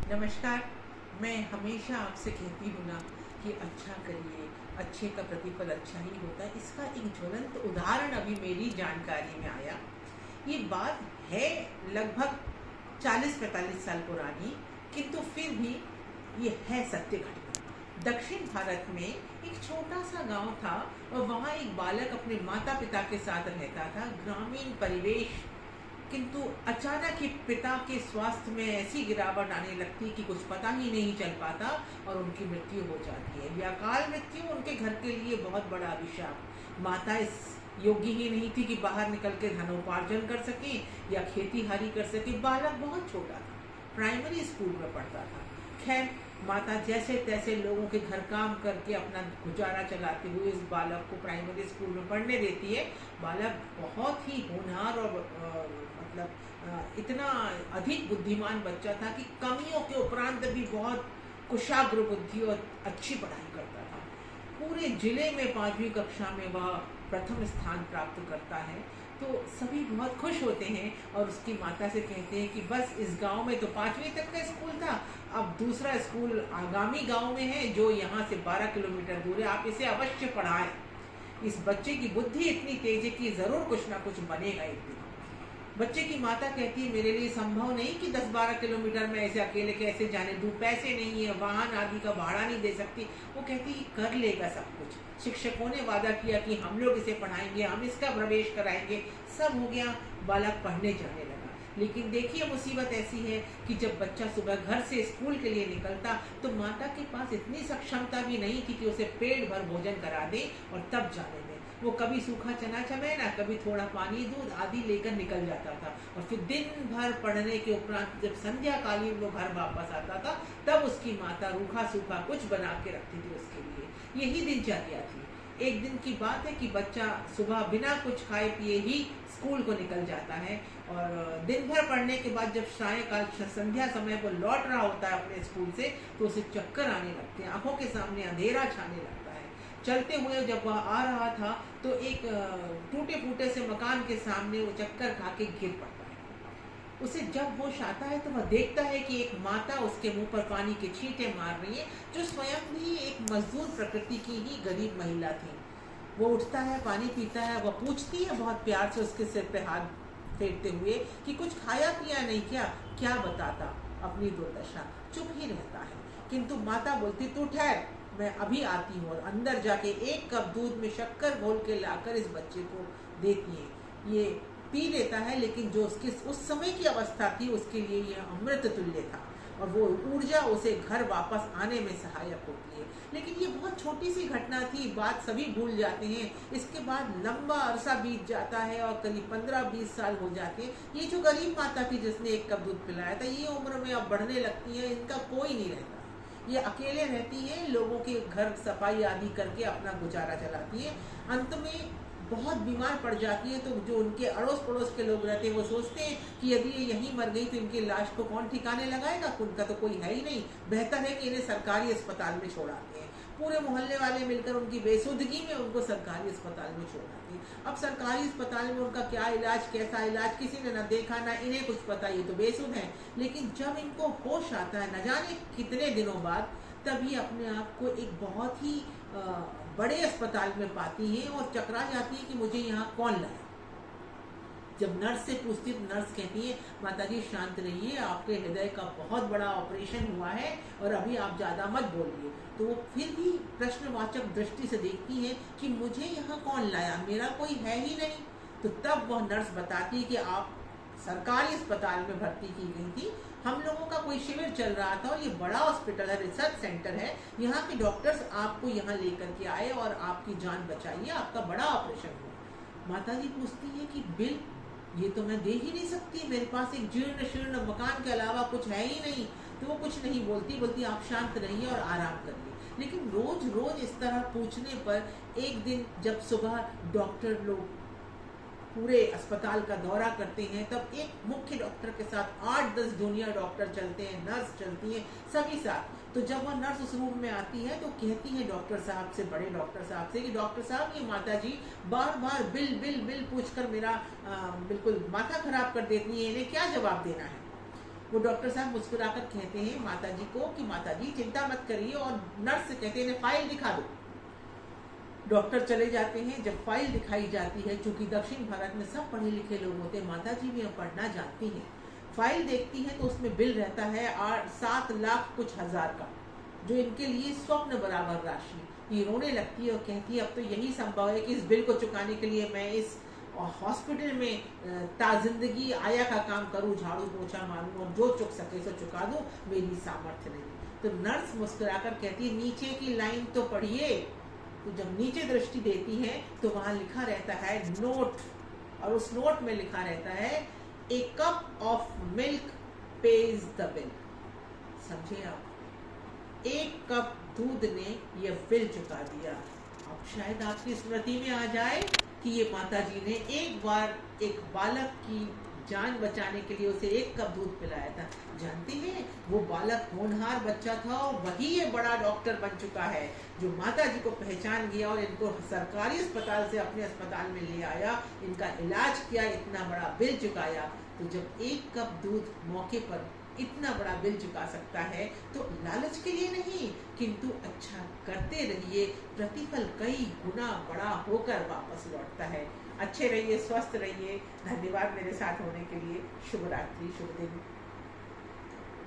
नमस्कार। मैं हमेशा आपसे कहती हूँ ना कि अच्छा करिए, अच्छे का प्रतिफल अच्छा ही होता है। इसका एक ज्वलंत उदाहरण अभी मेरी जानकारी में आया। ये बात है लगभग 40-45 साल पुरानी, किंतु फिर भी ये है सत्य घटना। दक्षिण भारत में एक छोटा सा गांव था और वहाँ एक बालक अपने माता पिता के साथ रहता था। ग्रामीण परिवेश, किंतु अचानक ही पिता के स्वास्थ्य में ऐसी गिरावट आने लगती कि कुछ पता ही नहीं चल पाता और उनकी मृत्यु हो जाती है। यह अकाल मृत्यु उनके घर के लिए बहुत बड़ा अभिशाप। माता इस योग्य ही नहीं थी कि बाहर निकल के धनोपार्जन कर सके या खेती हारी कर सके। बालक बहुत छोटा था, प्राइमरी स्कूल में पढ़ता था। खैर, माता जैसे तैसे लोगों के घर काम करके अपना गुजारा चलाते हुए इस बालक को प्राइमरी स्कूल में पढ़ने देती है। बालक बहुत ही होनहार और इतना अधिक बुद्धिमान बच्चा था कि कमियों के उपरांत भी बहुत कुशाग्र बुद्धि और अच्छी पढ़ाई करता था। पूरे जिले में 5वीं कक्षा में वह प्रथम स्थान प्राप्त करता है। तो सभी बहुत खुश होते हैं और उसकी माता से कहते हैं कि बस इस गांव में तो 5वीं तक का स्कूल था, अब दूसरा स्कूल आगामी गांव में है जो यहाँ से 12 किलोमीटर दूर है, आप इसे अवश्य पढ़ाएं। इस बच्चे की बुद्धि इतनी तेज है कि जरूर कुछ ना कुछ बनेगा एक दिन। बच्चे की माता कहती है मेरे लिए संभव नहीं कि 10-12 किलोमीटर में ऐसे अकेले कैसे जाने दूँ, पैसे नहीं है, वाहन आदि का भाड़ा नहीं दे सकती। वो कहती कर लेगा सब कुछ। शिक्षकों ने वादा किया कि हम लोग इसे पढ़ाएंगे, हम इसका प्रवेश कराएंगे। सब हो गया, बालक पढ़ने जाने लगा। लेकिन देखिए मुसीबत ऐसी है कि जब बच्चा सुबह घर से स्कूल के लिए निकलता तो माता के पास इतनी सक्षमता भी नहीं थी कि उसे पेट भर भोजन करा दे और तब जाने दे। वो कभी सूखा चना चमेना, कभी थोड़ा पानी दूध आदि लेकर निकल जाता था और फिर दिन भर पढ़ने के उपरांत जब संध्या कालीन वो घर वापस आता था तब उसकी माता रूखा सूखा कुछ बना के रखती थी उसके लिए। यही दिनचर्या थी। एक दिन की बात है कि बच्चा सुबह बिना कुछ खाए पिए ही स्कूल को निकल जाता है और दिन भर पढ़ने के बाद जब सायंकाल संध्या समय वो लौट रहा होता है अपने स्कूल से तो उसे चक्कर आने लगते हैं, आंखों के सामने अंधेरा छाने लगता है। चलते हुए जब वह आ रहा था तो एक टूटे फूटे से मकान के सामने वो चक्कर खा के गिर पड़ता है। उसे जब होश आता है तो वह देखता है कि एक माता उसके मुंह पर पानी के छींटे मार रही है, जो स्वयं भी एक मजदूर प्रकृति की ही गरीब महिला थी। वो उठता है, पानी पीता है, वह पूछती है बहुत प्यार से उसके सिर पे हाथ फेरते हुए कि कुछ खाया पिया नहीं क्या? क्या बताता अपनी दुर्दशा, चुप ही रहता है। किंतु माता बोलती तू ठहर, मैं अभी आती हूँ, और अंदर जाके एक कप दूध में शक्कर घोल के लाकर इस बच्चे को देती है। ये पी लेता है, लेकिन जो उसकी उस समय की अवस्था थी उसके लिए यह अमृत तुल्य था और वो ऊर्जा उसे घर वापस आने में सहायक होती है। लेकिन ये बहुत छोटी सी घटना थी, बात सभी भूल जाते हैं। इसके बाद लंबा अरसा बीत जाता है और करीब 15-20 साल हो जाते हैं। ये जो गरीब माता थी जिसने एक कप दूध पिलाया था, ये उम्र में अब बढ़ने लगती है, इनका कोई नहीं रहता। ये अकेले रहती है, लोगों के घर सफाई आदि करके अपना गुजारा चलाती है। अंत में बहुत बीमार पड़ जाती है तो जो उनके अड़ोस पड़ोस के लोग रहते हैं वो सोचते हैं कि यदि ये यहीं मर गई तो इनकी लाश को कौन ठिकाने लगाएगा, उनका तो कोई है ही नहीं, बेहतर है कि इन्हें सरकारी अस्पताल में छोड़ाते हैं। पूरे मोहल्ले वाले मिलकर उनकी बेसुधगी में उनको सरकारी अस्पताल में छोड़ाते हैं। अब सरकारी अस्पताल में उनका क्या इलाज, कैसा इलाज, किसी ने न देखा ना इन्हें कुछ पता, ये तो बेसुध है। लेकिन जब इनको होश आता है न जाने कितने दिनों बाद, तभी अपने आप को एक बहुत ही बड़े अस्पताल में पाती हैं और चकरा जाती है कि मुझे यहाँ कौन लाया। जब नर्स से पूछती तो नर्स कहती है माताजी शांत रहिए, आपके हृदय का बहुत बड़ा ऑपरेशन हुआ है और अभी आप ज़्यादा मत बोलिए। तो वो फिर भी प्रश्नवाचक दृष्टि से देखती है कि मुझे यहाँ कौन लाया, मेरा कोई है ही नहीं। तो तब वह नर्स बताती है कि आप सरकारी अस्पताल में भर्ती की गई थी, हम लोगों का कोई शिविर चल रहा था और ये बड़ा हॉस्पिटल है, रिसर्च सेंटर है, यहाँ के डॉक्टर्स आपको यहाँ लेकर के आए और आपकी जान बचाइए, आपका बड़ा ऑपरेशन हुआ। माताजी पूछती है कि बिल, ये तो मैं दे ही नहीं सकती, मेरे पास एक जीर्ण शीर्ण मकान के अलावा कुछ है ही नहीं। तो वो कुछ नहीं बोलती आप शांत रहिए और आराम करिए। लेकिन रोज रोज इस तरह पूछने पर एक दिन जब सुबह डॉक्टर लोग पूरे अस्पताल का दौरा करते हैं तब एक मुख्य डॉक्टर के साथ 8-10 जूनियर डॉक्टर चलते हैं, नर्स चलती है, सभी साथ। तो जब वह नर्स उस रूम में आती है तो कहती है डॉक्टर साहब से, बड़े डॉक्टर साहब से, कि डॉक्टर साहब ये माताजी बार बार बिल बिल बिल पूछकर मेरा बिल्कुल माथा खराब कर देती है, इन्हें क्या जवाब देना है। वो डॉक्टर साहब मुस्कुराकर कहते हैं माता जी को कि माता जी चिंता मत करिए, और नर्स से कहते हैं फाइल दिखा दो। डॉक्टर चले जाते हैं। जब फाइल दिखाई जाती है, चूंकि दक्षिण भारत में सब पढ़े लिखे लोग होते हैं, माता जी भी अब पढ़ना जानती हैं, फाइल देखती हैं तो उसमें बिल रहता है 7 लाख कुछ हजार का, जो इनके लिए स्वप्न बराबर राशि। ये रोने लगती है और कहती है अब तो यही संभव है कि इस बिल को चुकाने के लिए मैं इस हॉस्पिटल में ताजिंदगी आया का काम करूं, झाड़ू पोछा मारूं और जो चुक सके सो चुका दूं, मेरी सामर्थ्य नहीं। तो नर्स मुस्कुराकर कहती है नीचे की लाइन तो पढ़िए। तो जब नीचे दृष्टि देती है तो वहां लिखा रहता है नोट, और उस नोट में लिखा रहता है a cup of milk pays the bill. समझे आप, 1 कप दूध ने यह बिल चुका दिया। अब शायद आपकी स्मृति में आ जाए कि ये माता जी ने एक बार एक बालक की जान बचाने के लिए उसे 1 कप दूध पिलाया था। जानते हैं वो बालक होनहार बच्चा था और वही ये बड़ा डॉक्टर बन चुका है, जो माता जी को पहचान गया और इनको सरकारी अस्पताल से अपने अस्पताल में ले आया, इनका इलाज किया, इतना बड़ा बिल चुकाया। तो जब 1 कप दूध मौके पर इतना बड़ा बिल चुका सकता है तो लालच के लिए नहीं, किंतु अच्छा करते रहिए, प्रतिफल कई गुना बड़ा होकर वापस लौटता है। अच्छे रहिए, स्वस्थ रहिए। धन्यवाद मेरे साथ होने के लिए। शुभ रात्रि, शुभ दिन।